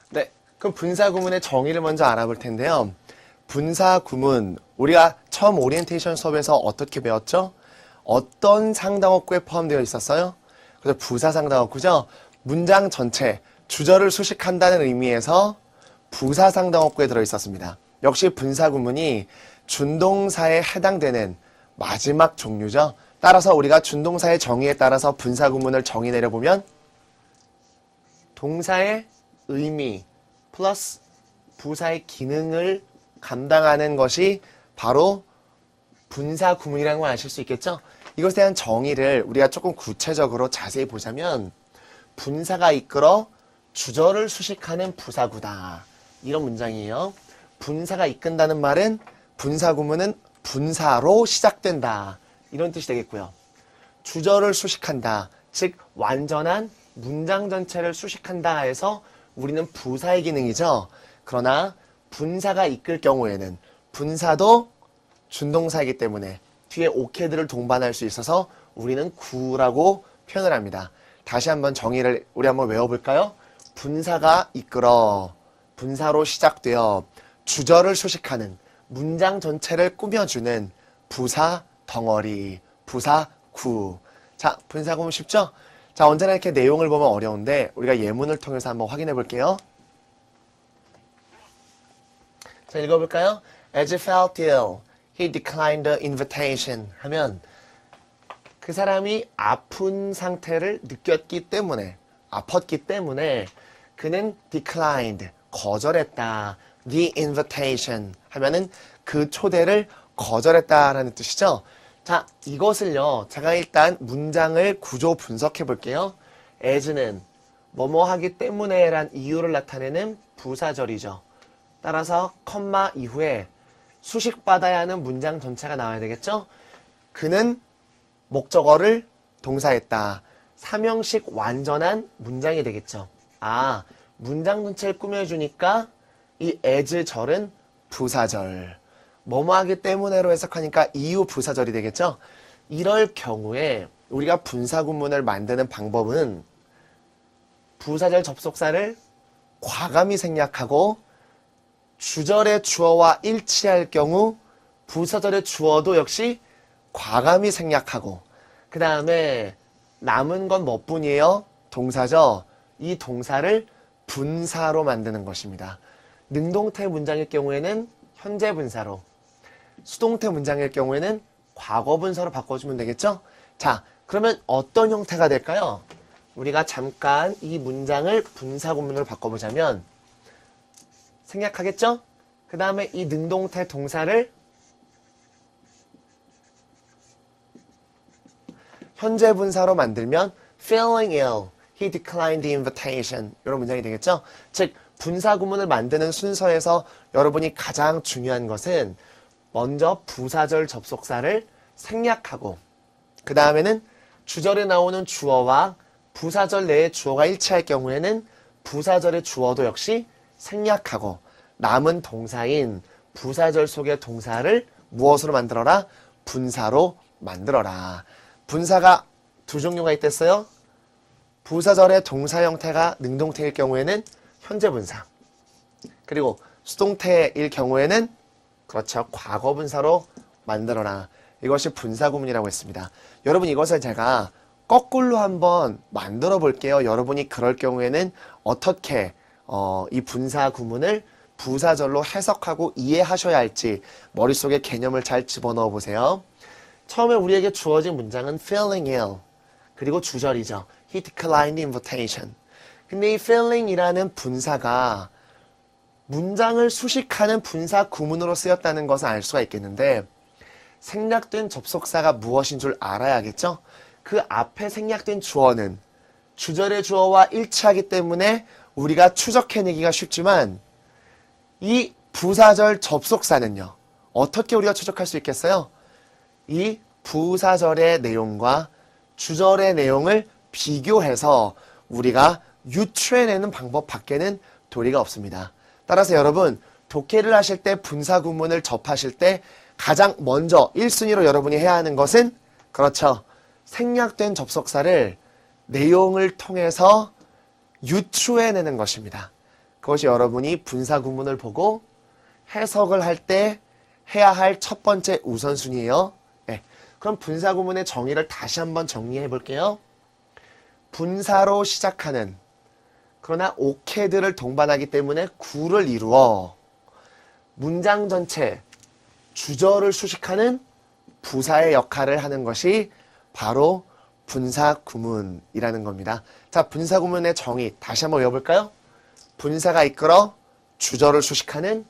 네, 그럼 분사구문의 정의를 먼저 알아볼 텐데요. 분사구문, 우리가 처음 오리엔테이션 수업에서 어떻게 배웠죠? 어떤 상당어구에 포함되어 있었어요? 그래서 부사상당어구죠? 문장 전체, 주절을 수식한다는 의미에서 부사상당어구에 들어있었습니다. 역시 분사구문이 준동사에 해당되는 마지막 종류죠. 따라서 우리가 준동사의 정의에 따라서 분사구문을 정의 내려보면 동사의 의미 플러스 부사의 기능을 감당하는 것이 바로 분사구문이라는 걸 아실 수 있겠죠? 이것에 대한 정의를 우리가 조금 구체적으로 자세히 보자면 분사가 이끌어 주절을 수식하는 부사구다. 이런 문장이에요. 분사가 이끈다는 말은 분사구문은 분사로 시작된다. 이런 뜻이 되겠고요. 주절을 수식한다. 즉 완전한 문장 전체를 수식한다 해서 우리는 부사의 기능이죠. 그러나 분사가 이끌 경우에는 분사도 준동사이기 때문에 뒤에 오케드를 동반할 수 있어서 우리는 구라고 표현을 합니다. 다시 한번 정의를 우리 한번 외워볼까요? 분사가 이끌어 분사로 시작되어 주절을 수식하는 문장 전체를 꾸며주는 부사 덩어리, 부사 구. 자, 분사구문 쉽죠? 자, 언제나 이렇게 내용을 보면 어려운데 우리가 예문을 통해서 한번 확인해 볼게요. 자, 읽어볼까요? As he felt ill, he declined the invitation 하면 그 사람이 아픈 상태를 느꼈기 때문에 아팠기 때문에 그는 declined, 거절했다. The invitation 하면은 그 초대를 거절했다라는 뜻이죠. 자, 이것을요. 제가 일단 문장을 구조 분석해 볼게요. as는 뭐뭐 하기 때문에 란 이유를 나타내는 부사절이죠. 따라서 컴마 이후에 수식받아야 하는 문장 전체가 나와야 되겠죠. 그는 목적어를 동사했다. 삼형식 완전한 문장이 되겠죠. 아, 문장 전체를 꾸며주니까 이 as절은 부사절. 뭐뭐 하기 때문에로 해석하니까 이유 부사절이 되겠죠. 이럴 경우에 우리가 분사구문을 만드는 방법은 부사절 접속사를 과감히 생략하고 주절의 주어와 일치할 경우 부사절의 주어도 역시 과감히 생략하고 그 다음에 남은 건 뭐뿐이에요? 동사죠. 이 동사를 분사로 만드는 것입니다. 능동태 문장일 경우에는 현재 분사로, 수동태 문장일 경우에는 과거 분사로 바꿔주면 되겠죠? 자, 그러면 어떤 형태가 될까요? 우리가 잠깐 이 문장을 분사구문으로 바꿔보자면 생략하겠죠? 그 다음에 이 능동태 동사를 현재 분사로 만들면 feeling ill, he declined the invitation 이런 문장이 되겠죠? 즉 분사구문을 만드는 순서에서 여러분이 가장 중요한 것은 먼저 부사절 접속사를 생략하고 그 다음에는 주절에 나오는 주어와 부사절 내의 주어가 일치할 경우에는 부사절의 주어도 역시 생략하고 남은 동사인 부사절 속의 동사를 무엇으로 만들어라? 분사로 만들어라. 분사가 두 종류가 있댔어요. 부사절의 동사 형태가 능동태일 경우에는 현재 분사. 그리고 수동태일 경우에는 그렇죠. 과거 분사로 만들어라. 이것이 분사구문이라고 했습니다. 여러분 이것을 제가 거꾸로 한번 만들어 볼게요. 여러분이 그럴 경우에는 어떻게 이 분사구문을 부사절로 해석하고 이해하셔야 할지 머릿속에 개념을 잘 집어넣어 보세요. 처음에 우리에게 주어진 문장은 feeling ill 그리고 주절이죠. He declined the invitation. 근데 이 feeling이라는 분사가 문장을 수식하는 분사 구문으로 쓰였다는 것을 알 수가 있겠는데 생략된 접속사가 무엇인 줄 알아야겠죠? 그 앞에 생략된 주어는 주절의 주어와 일치하기 때문에 우리가 추적해내기가 쉽지만 이 부사절 접속사는요. 어떻게 우리가 추적할 수 있겠어요? 이 부사절의 내용과 주절의 내용을 비교해서 우리가 유추해내는 방법 밖에는 도리가 없습니다. 따라서 여러분 독해를 하실 때 분사구문을 접하실 때 가장 먼저 1순위로 여러분이 해야 하는 것은 그렇죠. 생략된 접속사를 내용을 통해서 유추해내는 것입니다. 그것이 여러분이 분사 구문을 보고 해석을 할 때 해야 할 첫 번째 우선순위예요. 네. 그럼 분사 구문의 정의를 다시 한번 정리해 볼게요. 분사로 시작하는, 그러나 오케드를 동반하기 때문에 구를 이루어 문장 전체, 주절을 수식하는 부사의 역할을 하는 것이 바로 분사 구문이라는 겁니다. 자, 분사 구문의 정의 다시 한번 외워볼까요? 분사가 이끌어 주절을 수식하는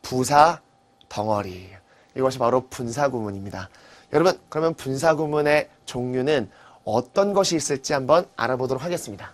부사 덩어리. 이것이 바로 분사 구문입니다. 여러분, 그러면 분사 구문의 종류는 어떤 것이 있을지 한번 알아보도록 하겠습니다.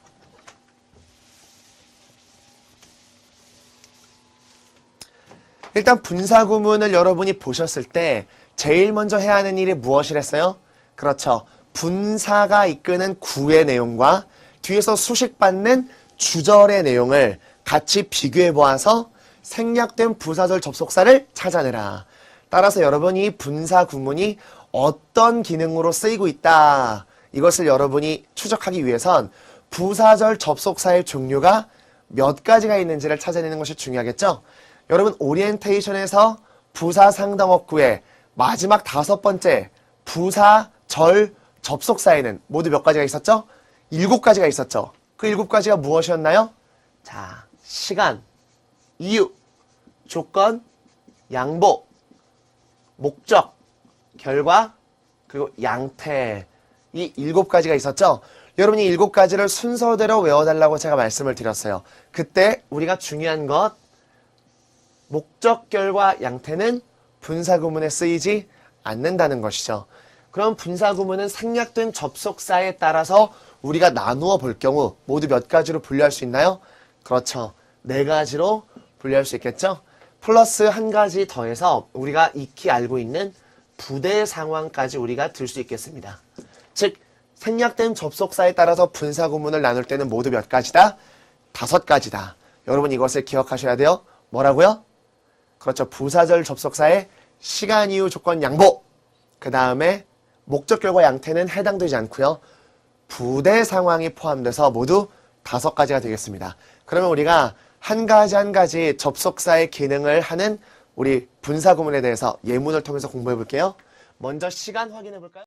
일단 분사 구문을 여러분이 보셨을 때 제일 먼저 해야 하는 일이 무엇이랬어요? 그렇죠. 분사가 이끄는 구의 내용과 뒤에서 수식받는 주절의 내용을 같이 비교해 보아서 생략된 부사절 접속사를 찾아내라. 따라서 여러분이 분사 구문이 어떤 기능으로 쓰이고 있다. 이것을 여러분이 추적하기 위해선 부사절 접속사의 종류가 몇 가지가 있는지를 찾아내는 것이 중요하겠죠? 여러분 오리엔테이션에서 부사 상당어구의 마지막 5번째 부사절 접속사에는 모두 몇 가지가 있었죠? 7가지가 있었죠. 그 7가지가 무엇이었나요? 자, 시간, 이유, 조건, 양보, 목적, 결과, 그리고 양태. 이 7가지가 있었죠? 여러분이 7가지를 순서대로 외워달라고 제가 말씀을 드렸어요. 그때 우리가 중요한 것, 목적, 결과, 양태는 분사 구문에 쓰이지 않는다는 것이죠. 그럼 분사 구문은 생략된 접속사에 따라서 우리가 나누어 볼 경우 모두 몇 가지로 분류할 수 있나요? 그렇죠. 4가지로 분류할 수 있겠죠? 플러스 1가지 더해서 우리가 익히 알고 있는 부대 상황까지 우리가 들 수 있겠습니다. 즉, 생략된 접속사에 따라서 분사 구문을 나눌 때는 모두 몇 가지다? 5가지다. 여러분 이것을 기억하셔야 돼요. 뭐라고요? 그렇죠. 부사절 접속사의 시간, 이유, 조건, 양보. 그 다음에 목적, 결과, 양태는 해당되지 않고요. 부대 상황이 포함돼서 모두 5가지가 되겠습니다. 그러면 우리가 한 가지 접속사의 기능을 하는 우리 분사 구문에 대해서 예문을 통해서 공부해 볼게요. 먼저 시간 확인해 볼까요?